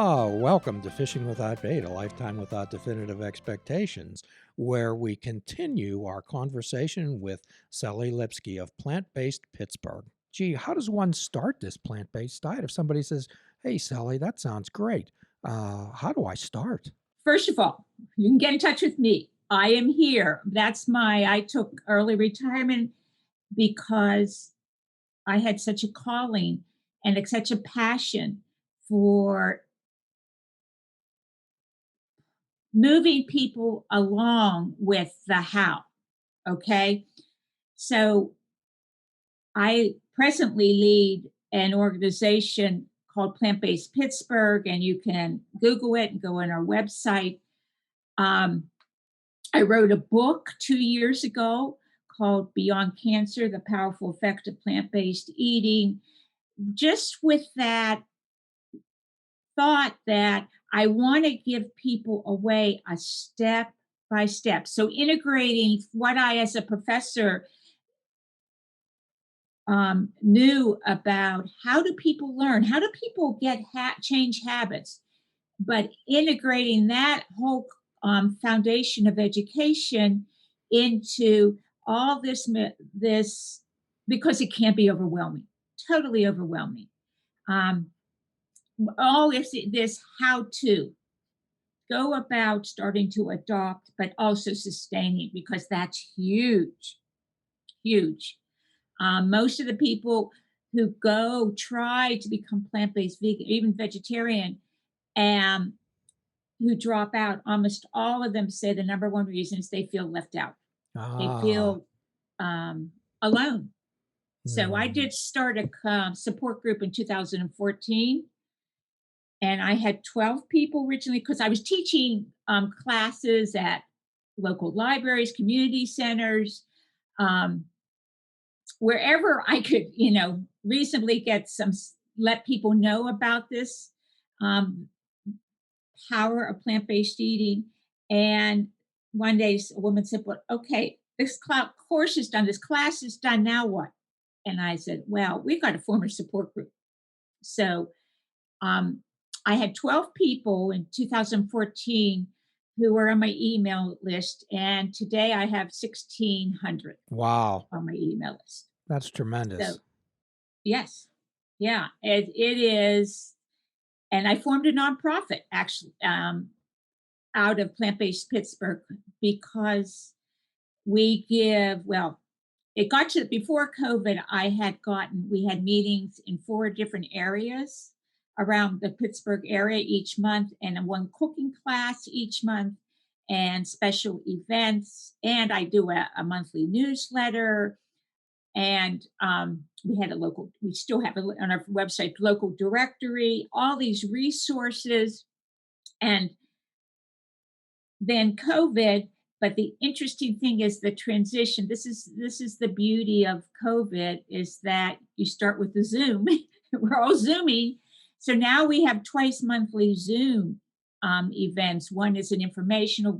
Welcome to Fishing Without Bait, a lifetime without definitive expectations, where we continue our conversation with Sally Lipsky of Plant-Based Pittsburgh. Gee, how does one start this plant-based diet if somebody says, "Hey, Sally, that sounds great. How do I start?" First of all, you can get in touch with me. I am here. I took early retirement because I had such a calling and such a passion for moving people along with the how. Okay. So I presently lead an organization called Plant Based Pittsburgh, and you can Google it and go on our website. Um, I wrote a book 2 years ago called Beyond Cancer: The Powerful Effect of Plant Based Eating, just with that thought that I want to give people a way, a step by step. So, integrating what I, as a professor, knew about how do people learn, how do people change habits, but integrating that whole foundation of education into all this because it can be overwhelming, totally overwhelming. Um, it's this how to go about starting to adopt, but also sustaining, because that's huge, huge. Most of the people who try to become plant-based vegan, even vegetarian, and who drop out, almost all of them say the number one reason is they feel left out. They Ah, feel alone. So I mm, did start a support group in 2014, and I had 12 people originally because I was teaching classes at local libraries, community centers, um, wherever I could, reasonably let people know about this um, power of plant-based eating. And one day a woman said, "Well, okay, this course is done, this class is done, now what?" And I said, "Well, we've got to form a support group." So um, I had 12 people in 2014 who were on my email list, and today I have 1,600 wow, on my email list. that's So tremendous. yes, yeah, it is. And I formed a nonprofit, actually, out of Plant Based Pittsburgh, because it got to before COVID. We had meetings in 4 different areas around the Pittsburgh area each month, and one cooking class each month, and special events. And I do a monthly newsletter. And we still have on our website, local directory, all these resources. And then COVID. But the interesting thing is the transition. This is the beauty of COVID, is that you start with the Zoom. We're all Zooming. So now we have twice monthly Zoom events. One is an informational.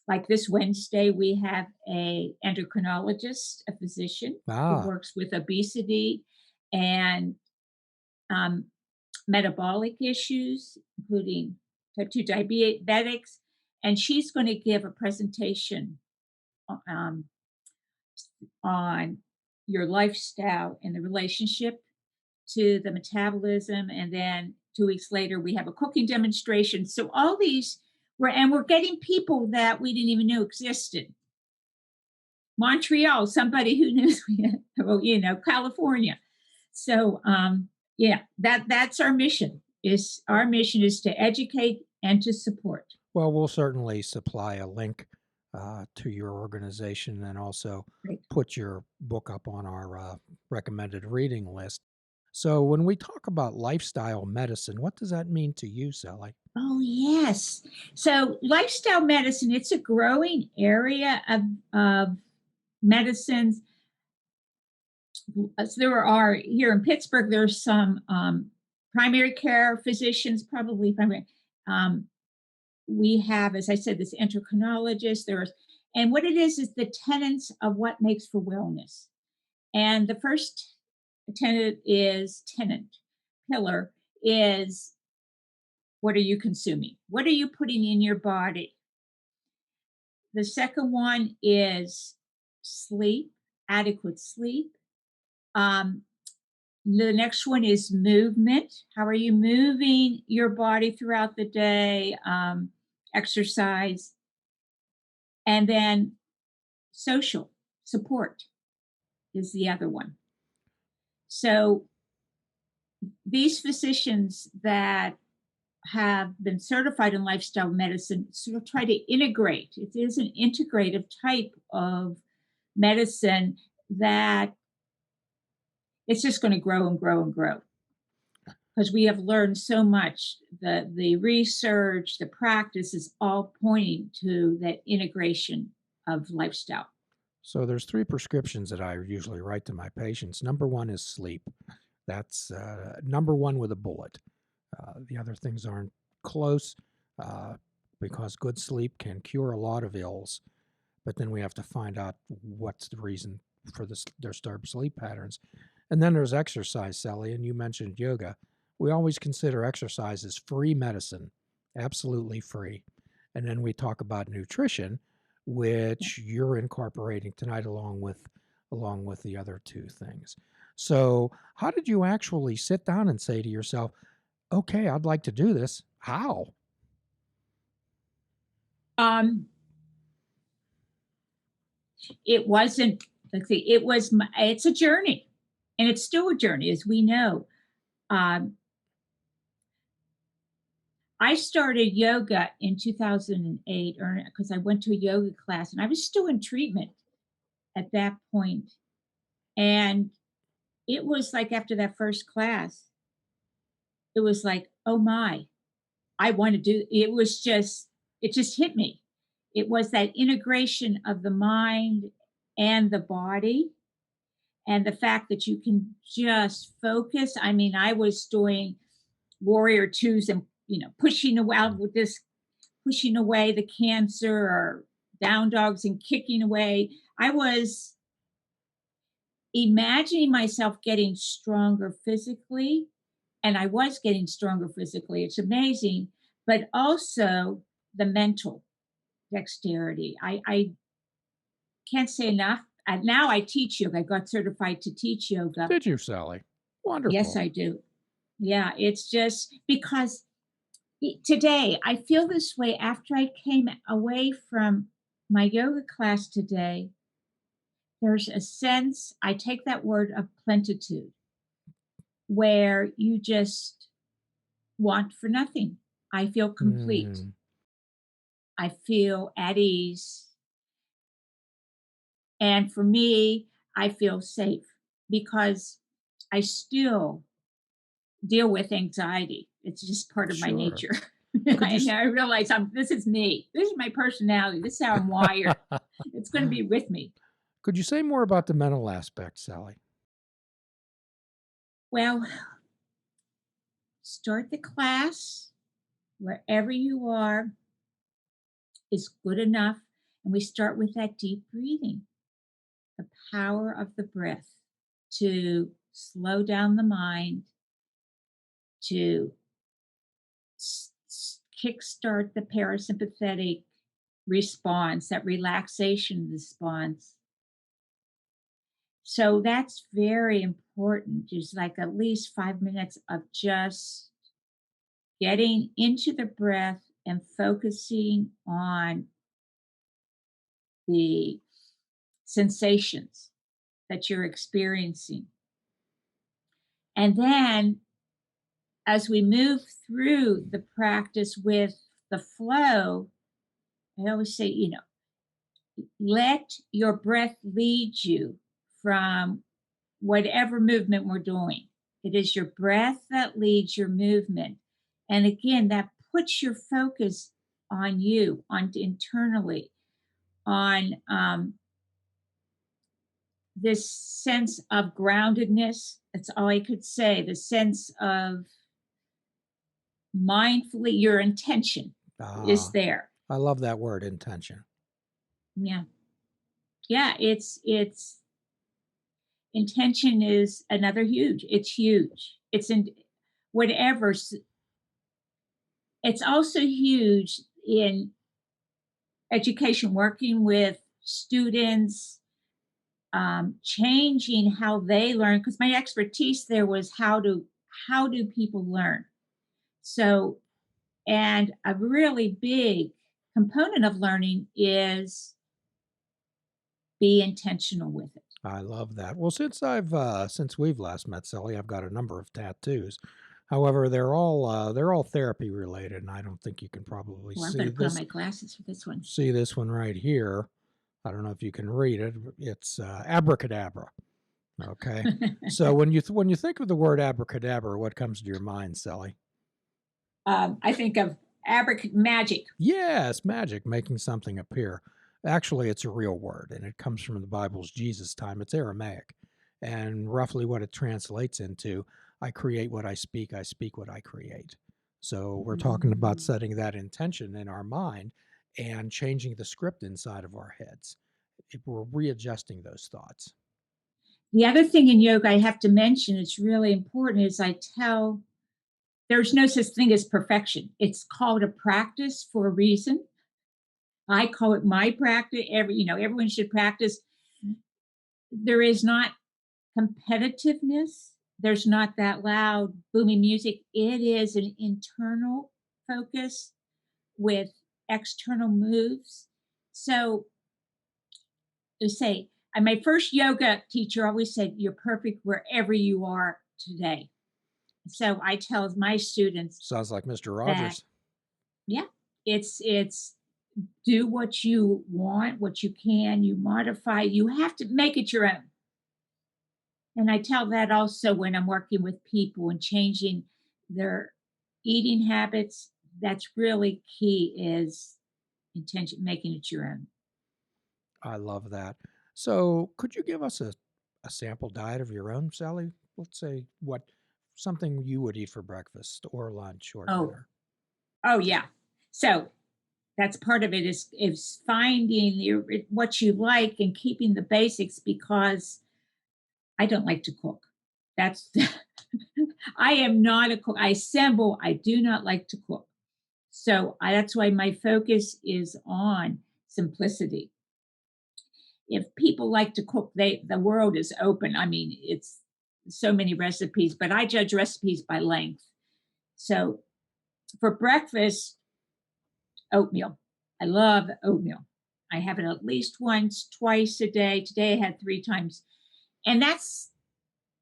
Like this Wednesday, we have a endocrinologist, a physician who Ah, works with obesity and um, metabolic issues, including type 2 diabetics. And she's going to give a presentation um, on your lifestyle and the relationship to the metabolism. And then 2 weeks later, we have a cooking demonstration. So all these we're getting people that we didn't even know existed. Montreal, somebody who knows, well, California. So yeah, that's our mission. Is our mission is to educate and to support. well, we'll certainly supply a link to your organization and also Right. put your book up on our recommended reading list. So, when we talk about lifestyle medicine, what does that mean to you, Sally? Oh yes. So lifestyle medicine, it's a growing area of medicines. So there are here in Pittsburgh. There's some primary care physicians, probably primary. Um, we have, as I said, this endocrinologist. And what it is the tenets of what makes for wellness. And the first tenet pillar is What are you consuming? What are you putting in your body? The second one is sleep, adequate sleep. Um, the next one is movement. How are you moving your body throughout the day? Exercise. And then social support is the other one. So these physicians that have been certified in lifestyle medicine sort of try to integrate. It is an integrative type of medicine that it's just going to grow and grow and grow because we have learned so much. The research, the practice is all pointing to that integration of lifestyle. So there's three prescriptions that I usually write to my patients. Number one is sleep. That's number one with a bullet. The other things aren't close uh, because good sleep can cure a lot of ills. But then we have to find out what's the reason for this disturbed sleep patterns. And then there's exercise, Sally, and you mentioned yoga. We always consider exercise as free medicine, absolutely free. And then we talk about nutrition, Yeah. which you're incorporating tonight along with the other two things. So, how did you actually sit down and say to yourself, "Okay, I'd like to do this"? How? Um, it wasn't, let's see, it's a journey and it's still a journey, as we know. Um, I started yoga in 2008 because I went to a yoga class and I was still in treatment at that point. And it was like after that first class, it was like, oh my, I want to do it just hit me. It was that integration of the mind and the body and the fact that you can just focus. I mean, I was doing warrior twos and pushing away with this, pushing away the cancer or down dogs and kicking away. I was imagining myself getting stronger physically, and I was getting stronger physically. It's amazing, but also the mental dexterity. I can't say enough. And now I teach yoga. I got certified to teach yoga. Did you, Sally? Yes, Wonderful. I do. Yeah, it's just because today I feel this way after I came away from my yoga class today. There's a sense, I take that word of plenitude, where you just want for nothing. I feel complete. Mm. I feel at ease. And for me, I feel safe because I still deal with anxiety. It's just part of my Sure. nature. Could you And I realize this is me. This is my personality. This is how I'm wired. It's going to be with me. could you say more about the mental aspect, Sally? Well, start the class wherever you are is good enough. And we start with that deep breathing, the power of the breath to slow down the mind, to kickstart the parasympathetic response, that relaxation response. So that's very important. Just like at least 5 minutes of just getting into the breath and focusing on the sensations that you're experiencing. And then as we move through the practice with the flow, I always say, let your breath lead you from whatever movement we're doing. It is your breath that leads your movement. And again, that puts your focus on you, on internally, on this sense of groundedness. That's all I could say. The sense of mindfully, your intention is Ah, there. I love that word, intention. Yeah. Yeah. It's intention is another huge. It's huge. It's in whatever. It's also huge in education, working with students, changing how they learn. Because my expertise there was how do people learn? So, and a really big component of learning is be intentional with it. I love that. Well, since we've last met, Sally, I've got a number of tattoos. However, they're all therapy related, and I don't think you can probably Well, I'm see going to put on this my glasses for this one. one right here. I don't know if you can read it. It's abracadabra. Okay. So when you think of the word abracadabra, what comes to your mind, Sally? I think of magic. Yes, magic, making something appear. Actually, it's a real word, and it comes from the Bible's Jesus time. It's Aramaic. And roughly what it translates into, I create what I speak what I create. So we're talking about Mm. setting that intention in our mind and changing the script inside of our heads. We're readjusting those thoughts. The other thing in yoga I have to mention, it's really important, is I tell there's no such thing as perfection. It's called a practice for a reason. I call it my practice. Everyone should practice. There is not competitiveness. There's not that loud, booming music. It is an internal focus with external moves. So to say, and my first yoga teacher always said, "You're perfect wherever you are today." So I tell my students Sounds like Mr. that, Rogers. yeah, it's do what you want, what you can, you modify, you have to make it your own. And I tell that also when I'm working with people and changing their eating habits. That's really key is intention, making it your own. I love that. So, could you give us a sample diet of your own, Sally? Let's say what something you would eat for breakfast or lunch or Oh, dinner. oh yeah. So that's part of it is finding what you like and keeping the basics because I don't like to cook. That's I am not a cook. I assemble. I do not like to cook. So that's why my focus is on simplicity. If people like to cook, the world is open. I mean, it's so many recipes, but I judge recipes by length. So for breakfast, oatmeal. I love oatmeal. I have it at least once, twice a day. Today I had three times. And that's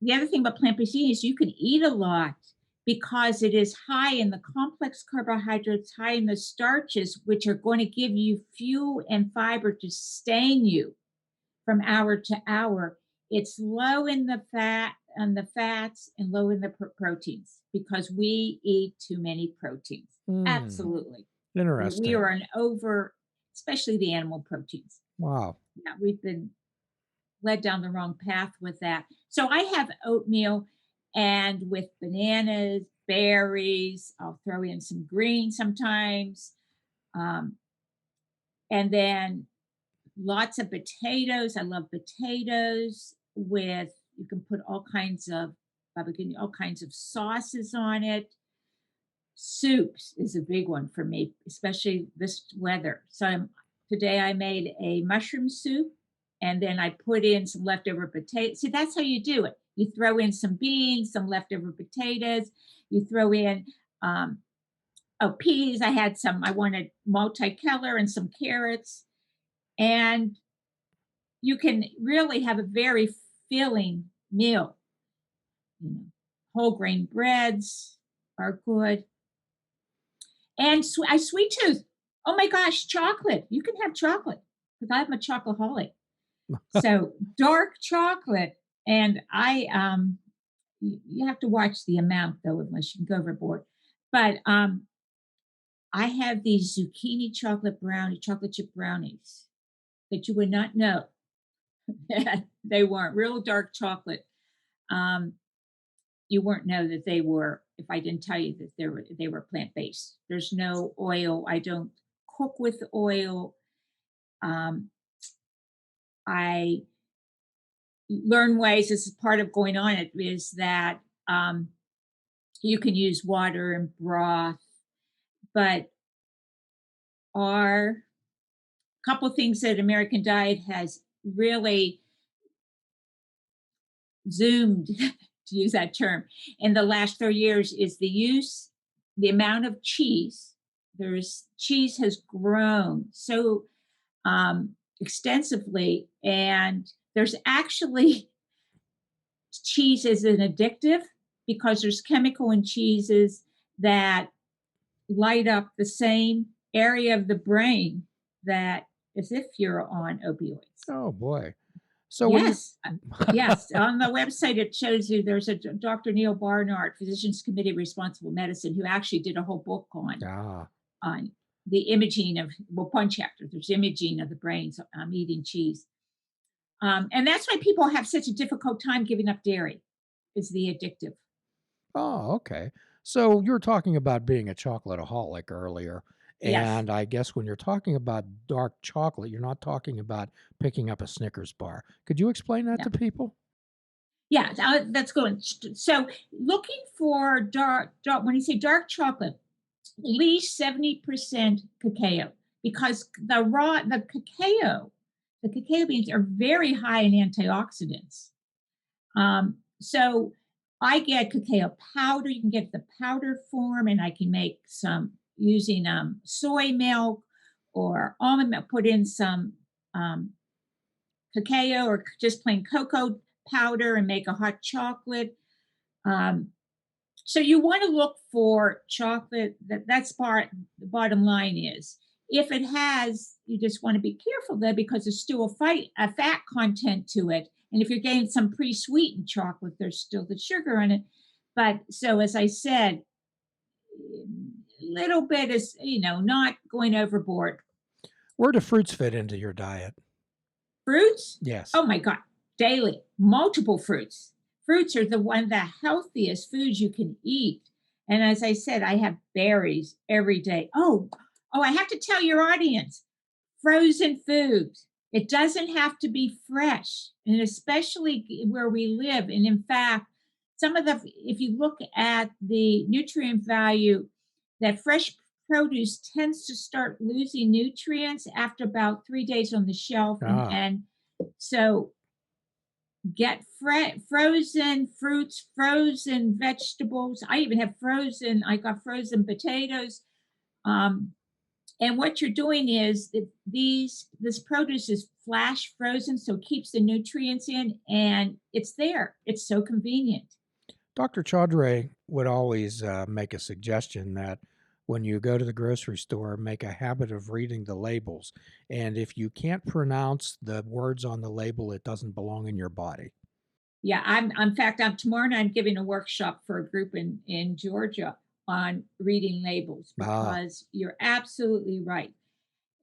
the other thing about plant based eating is you can eat a lot because it is high in the complex carbohydrates, high in the starches, which are going to give you fuel and fiber to sustain you from hour to hour. It's low in the fat and the fats and low in the proteins because we eat too many proteins. Hmm. Absolutely. We Interesting. are an over, especially the animal proteins. Wow. Yeah, we've been led down the wrong path with that. So I have oatmeal and with bananas, berries, I'll throw in some greens sometimes. Um, and then lots of potatoes. I love potatoes with you can put all kinds of all kinds of sauces on it. Soups is a big one for me, especially this weather. Today I made a mushroom soup and then I put in some leftover potatoes. See, that's how you do it. You throw in some beans, some leftover potatoes. You throw in peas. I wanted multicolor and some carrots. And you can really have a very filling meal. You know, whole grain breads are good. And I sweet tooth. Oh my gosh, chocolate. You can have chocolate because I'm a chocoholic. So dark chocolate. And you have to watch the amount though, unless you can go overboard. But I have these zucchini chocolate chip brownies that you would not know. They weren't real dark chocolate. Um, you wouldn't know that they were if I didn't tell you that they were plant based. There's no oil. I don't cook with oil. Um, I learn ways. This is part of going on it is that you can use water and broth, but our couple things that American diet has really zoomed, to use that term, in the last 30 years is the amount of cheese. There's cheese has grown so extensively, and there's actually cheese is an addictive because there's chemical in cheeses that light up the same area of the brain that as if you're on opioids. Oh boy. So when you Yes. Yes. On the website, it shows you there's a Dr. Neil Barnard, Physicians Committee of Responsible Medicine, who actually did a whole book ah, on the imaging of, well, one chapter, there's imaging of the brains eating cheese. And that's why people have such a difficult time giving up dairy, is the addictive. oh, okay. So you were talking about being a chocolateaholic earlier. Yes. And I guess when you're talking about dark chocolate, you're not talking about picking up a Snickers bar. Could you explain that Yeah. to people? Yeah. That's good. So looking for when you say dark chocolate, at least 70% cacao, because the cacao beans are very high in antioxidants. So I get cacao powder. You can get the powdered form, and I can make some using soy milk or almond milk. Put in some um, cacao or just plain cocoa powder and make a hot chocolate. Um, so you want to look for chocolate that's part the bottom line is if it has you just want to be careful there because there's still a fat content to it. And if you're getting some pre-sweetened chocolate, there's still the sugar in it. But so as I said, little bit is not going overboard. Where do fruits fit into your diet? Fruits? Yes. Oh my God, daily, multiple fruits. Fruits are the healthiest foods you can eat. And as I said, I have berries every day. Oh, I have to tell your audience, frozen foods. It doesn't have to be fresh, and especially where we live. And in fact, if you look at the nutrient value, that fresh produce tends to start losing nutrients after about 3 days on the shelf. Ah, And so get frozen fruits, frozen vegetables. I got frozen potatoes. Um, and what you're doing is this produce is flash frozen, so it keeps the nutrients in, and it's there. It's so convenient. Dr. Chaudhry would always make a suggestion that when you go to the grocery store, make a habit of reading the labels. And if you can't pronounce the words on the label, it doesn't belong in your body. Yeah, I'm in fact I'm tomorrow night I'm giving a workshop for a group in Georgia on reading labels Ah, because you're absolutely right.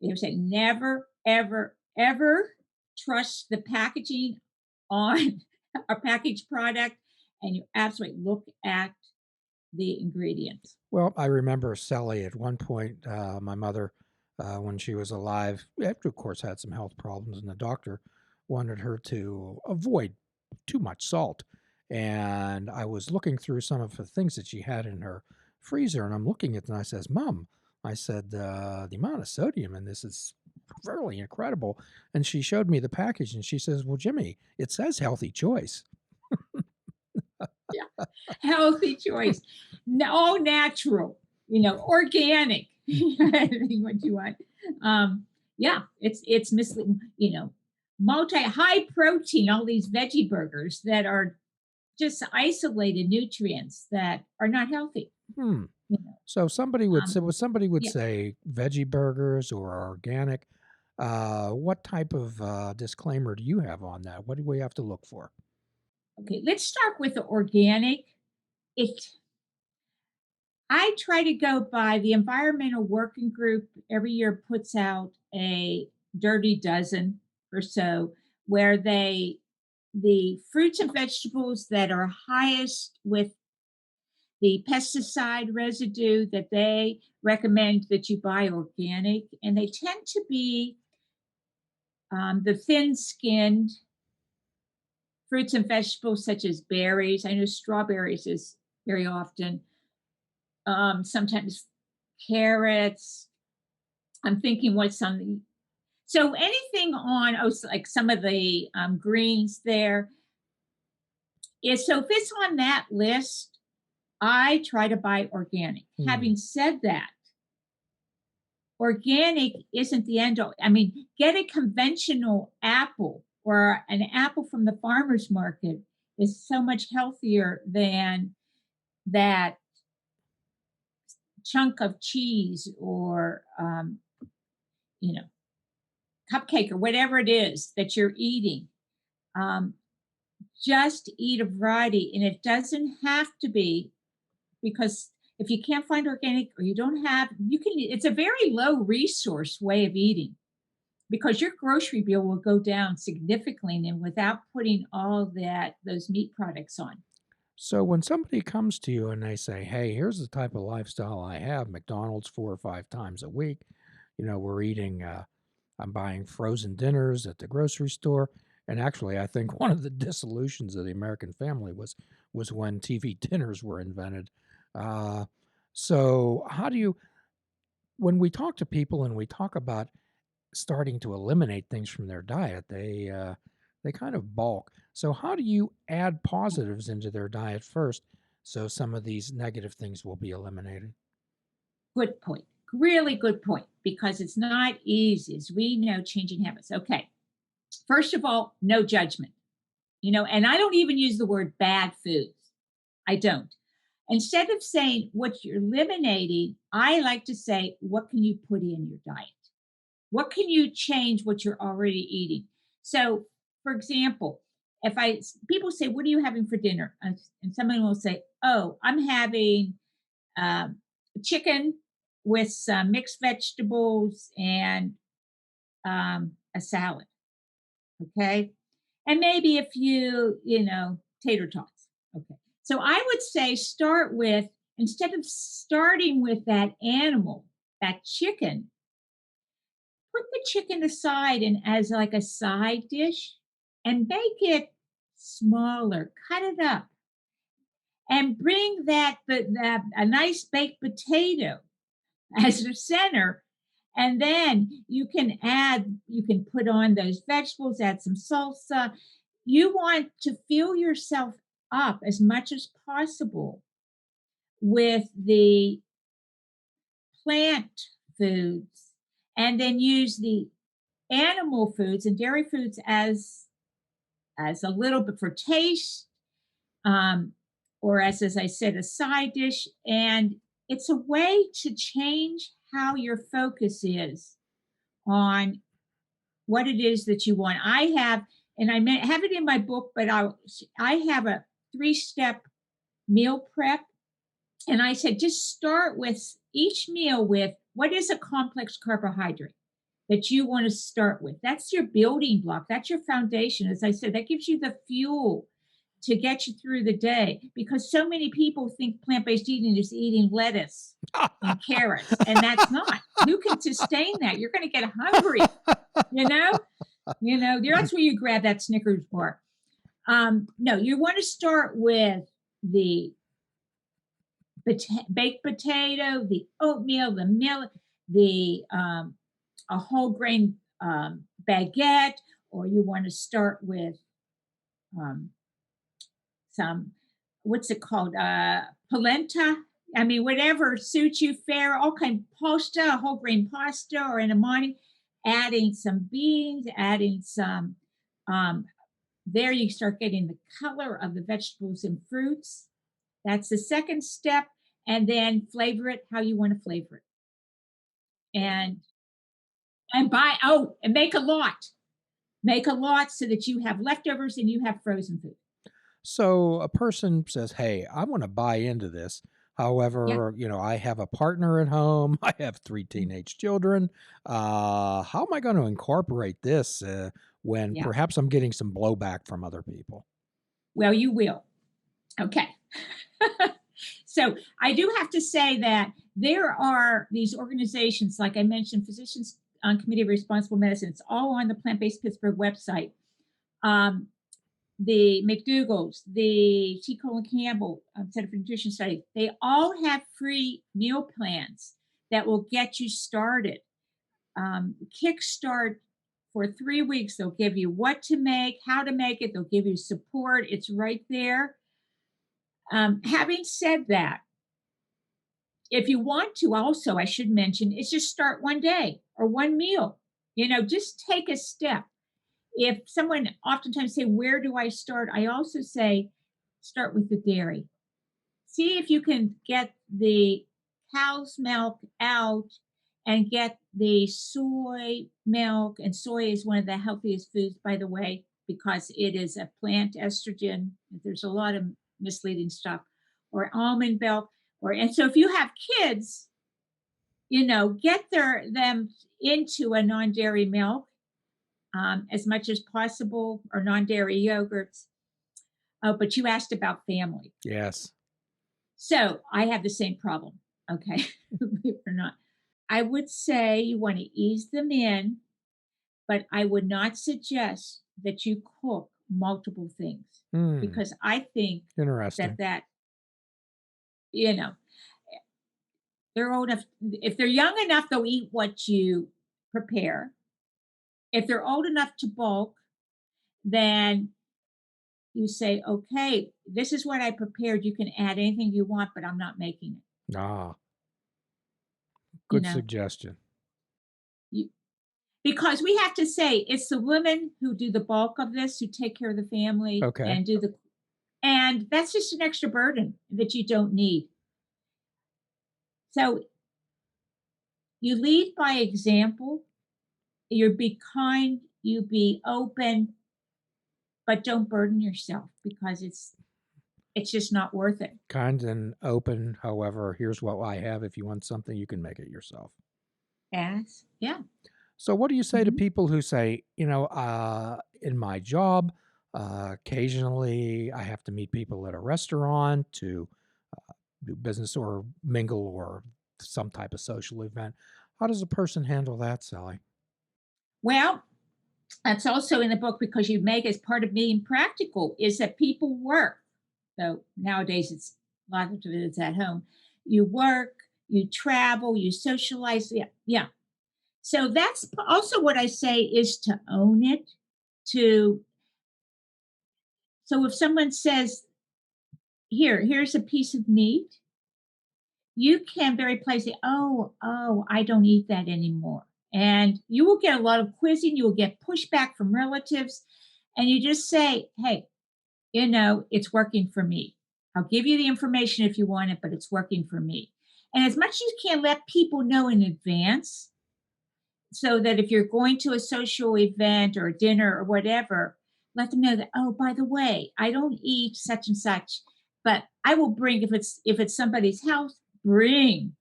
They say never, ever, ever trust the packaging on a packaged product, and you absolutely look at the ingredients. well, I remember Sally at one point, my mother, when she was alive, of course, had some health problems, and the doctor wanted her to avoid too much salt. And I was looking through some of the things that she had in her freezer, and I'm looking at it, and I says, "Mom," I said, "the amount of sodium in this is fairly incredible." And she showed me the package, and she says, "Well, Jimmy, it says healthy choice." Yeah, healthy choice, no natural, organic, anything what you want. Yeah, it's misleading. Multi high protein, all these veggie burgers that are just isolated nutrients that are not healthy. Hmm. You know, So somebody would say, um, well, somebody would yeah. say veggie burgers or organic. What type of disclaimer do you have on that? What do we have to look for? Okay, let's start with the organic. It I try to go by the environmental working group every year puts out a dirty dozen or so where the fruits and vegetables that are highest with the pesticide residue that they recommend that you buy organic, and they tend to be the thin skinned fruits and vegetables such as berries. I know strawberries is very often, sometimes carrots. I'm thinking what's on the so anything on like some of the greens there is so if it's on that list, I try to buy organic. Hmm. Having said that, organic isn't the end all. I mean, get a conventional apple or an apple from the farmer's market is so much healthier than that chunk of cheese or, you know, cupcake or whatever it is that you're eating. Um, just eat a variety, and it doesn't have to be because if you can't find organic or you don't have, you can. It's a very low resource way of eating because your grocery bill will go down significantly and without putting all that those meat products on. So when somebody comes to you and they say, "Hey, here's the type of lifestyle I have: McDonald's 4 or 5 times a week. We're eating. I'm buying frozen dinners at the grocery store." And actually, I think one of the dissolutions of the American family was when TV dinners were invented. Uh, so how do you when we talk to people and we talk about starting to eliminate things from their diet, they kind of balk. So how do you add positives into their diet first, so some of these negative things will be eliminated? Good point. Really good point because it's not easy, as we know, changing habits. Okay. First of all, no judgment, and I don't even use the word bad foods. I don't. Instead of saying what you're eliminating, I like to say, what can you put in your diet? What can you change what you're already eating? So, for example, if people say, "What are you having for dinner?" And someone will say, "Oh, I'm having um, chicken with some mixed vegetables and a salad." Okay, and maybe a few, tater tots. Okay, so I would say start with instead of starting with that animal, that chicken, put the chicken aside and as like a side dish and make it smaller, cut it up and bring that a nice baked potato as the center. And then you can put on those vegetables, add some salsa. You want to fill yourself up as much as possible with the plant foods and then use the animal foods and dairy foods as a little bit for taste, um, or as I said, a side dish. And it's a way to change how your focus is on what it is that you want. I have, and have it in my book, but I have a 3 step meal prep. And I said, just start with each meal with what is a complex carbohydrate that you want to start with. That's your building block. That's your foundation. As I said, that gives you the fuel to get you through the day because so many people think plant based eating is eating lettuce and carrots, and that's not. Who can sustain that? You're going to get hungry, you know? That's where you grab that Snickers bar. No, you want to start with the baked potato, the oatmeal, the milk, the a whole grain baguette, or you want to start with um, some, what's it called? Polenta. I mean, whatever suits you fair, all kind of pasta, whole grain pasta, or in the morning, adding some beans, adding some, um, there you start getting the color of the vegetables and fruits. That's the second step. And then flavor it how you want to flavor it. And and make a lot. Make a lot so that you have leftovers and you have frozen food. So a person says, "Hey, I want to buy into this. Yeah. However, I have a partner at home. I have 3 teenage children. How am I going to incorporate this when Yeah. perhaps I'm getting some blowback from other people?" Well, you will. Okay. So I do have to say that there are these organizations, like I mentioned, Physicians on Committee of Responsible Medicine. It's all on the Plant Based Pittsburgh website. Um, the McDougals, the T. Colin Campbell Center for Nutrition Studies, they all have free meal plans that will get you started. Kickstart for 3 weeks. They'll give you what to make, how to make it. They'll give you support. It's right there. Having said that, if you want to, also, I should mention, is just start one day or one meal. Just take a step. If someone oftentimes say, "Where do I start?" I also say, start with the dairy. See if you can get the cow's milk out and get the soy milk. And soy is one of the healthiest foods, by the way, because it is a plant estrogen. There's a lot of misleading stuff. Or almond milk. And so if you have kids, get them into a non-dairy milk as much as possible, or non-dairy yogurts. Oh, but you asked about family. Yes. So I have the same problem. Okay. Believe it or not. I would say you want to ease them in, but I would not suggest that you cook multiple things, Hmm. because I think Interesting. that, you know, they're old enough. If they're young enough, they'll eat what you prepare. If they're old enough to bulk, then you say, okay, this is what I prepared. You can add anything you want, but I'm not making it. Ah, You good know, suggestion. you, because we have to say it's the women who do the bulk of this, who take care of the family Okay. and and that's just an extra burden that you don't need. So you lead by example. You be kind, you be open, but don't burden yourself, because it's just not worth it. Kind and open. However, here's what I have. If you want something, you can make it yourself. As yeah. So, what do you say to Mhm. people who say, in my job, occasionally I have to meet people at a restaurant to do business or mingle or some type of social event? How does a person handle that, Sally? Well, that's also in the book, because you make as part of being practical is that people work. So nowadays it's a lot of it is at home. You work, you travel, you socialize. Yeah, yeah. So that's also what I say is to own it. To So if someone says, here's a piece of meat, you can very politely say, oh, I don't eat that anymore. And you will get a lot of quizzing, you will get pushback from relatives, and you just say, hey, it's working for me. I'll give you the information if you want it, but it's working for me. And as much as you can, let people know in advance, so that if you're going to a social event or a dinner or whatever, let them know that, oh, by the way, I don't eat such and such, but I will bring, if it's somebody's house, bring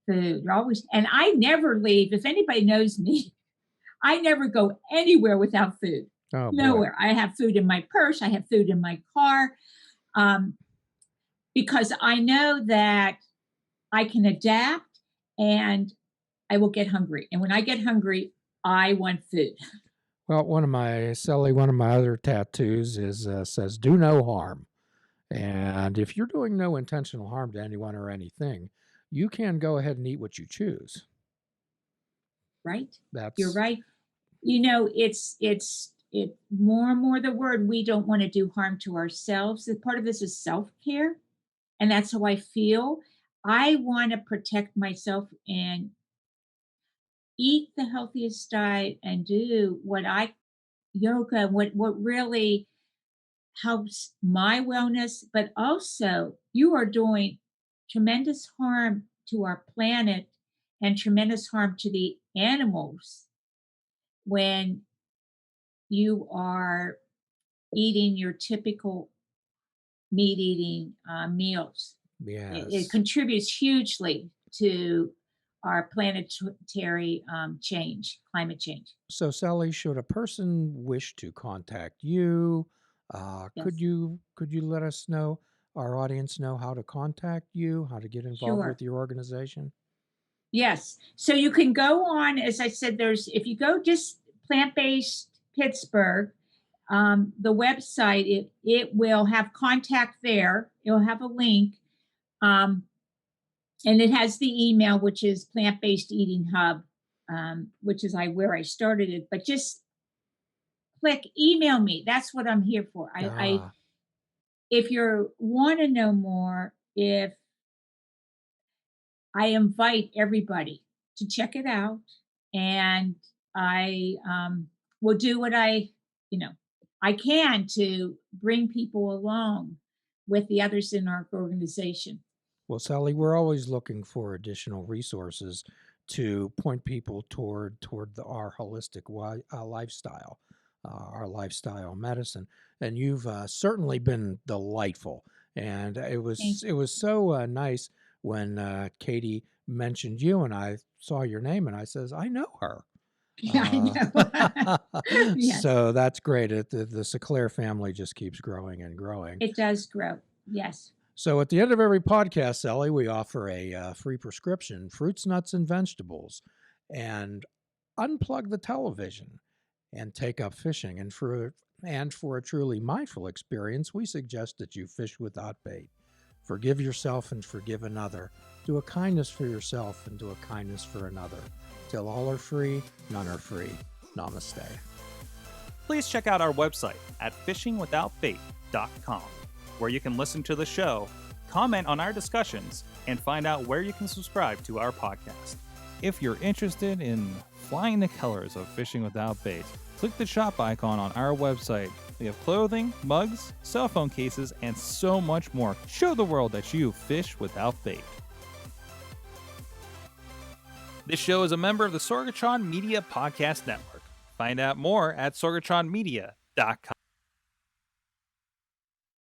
food. You're always, and I never leave. If anybody knows me, I never go anywhere without food. Oh boy. Nowhere. I have food in my purse. I have food in my car, um, because I know that I can adapt, and I will get hungry. And when I get hungry, I want food. Well, one of my other tattoos is says "Do no harm," and if you're doing no intentional harm to anyone or anything, you can go ahead and eat what you choose. Right? You're That's right. It's more and more the word, we don't want to do harm to ourselves. And part of this is self-care, and that's how I feel. I want to protect myself and eat the healthiest diet and do what I yoga, what really helps my wellness, but also you are doing tremendous harm to our planet and tremendous harm to the animals when you are eating your typical meat eating meals. It yes. contributes hugely to our planetary climate change. So, Sally, should a person wish to contact you, Yes, could you let us know, our audience know how to contact you, how to get involved sure. with your organization? Yes. So you can go on, as I said, if you go just plant based Pittsburgh, the website, it will have contact there. It'll have a link. Um, And it has the email, which is Plant Based Eating Hub, which is where I started it. But just click email me. That's what I'm here for. I Ah, if you want to know more, if I invite everybody to check it out, and I will do what you know, I can to bring people along with the others in our organization. well, Sally, we're always looking for additional resources to point people toward our holistic lifestyle, our lifestyle medicine. And you've certainly been delightful. And it Thank was it you. was so nice when Katie mentioned you, and I saw your name, and I says, I know her. Yeah, I know. Yes, So that's great. The Sinclair family just keeps growing and growing. it does grow. Yes. So at the end of every podcast, Sally, we offer a free prescription, fruits, nuts, and vegetables, and unplug the television and take up fishing. And for a truly mindful experience, we suggest that you fish without bait. Forgive yourself and forgive another. Do a kindness for yourself and do a kindness for another. Till all are free, none are free. Namaste. Please check out our website at fishingwithoutbait.com, where you can listen to the show, comment on our discussions, and find out where you can subscribe to our podcast. If you're interested in flying the colors of Fishing Without Bait, click the shop icon on our website. We have clothing, mugs, cell phone cases, and so much more. Show the world that you fish without bait. This show is a member of the Sorgatron Media Podcast Network. Find out more at sorgatronmedia.com.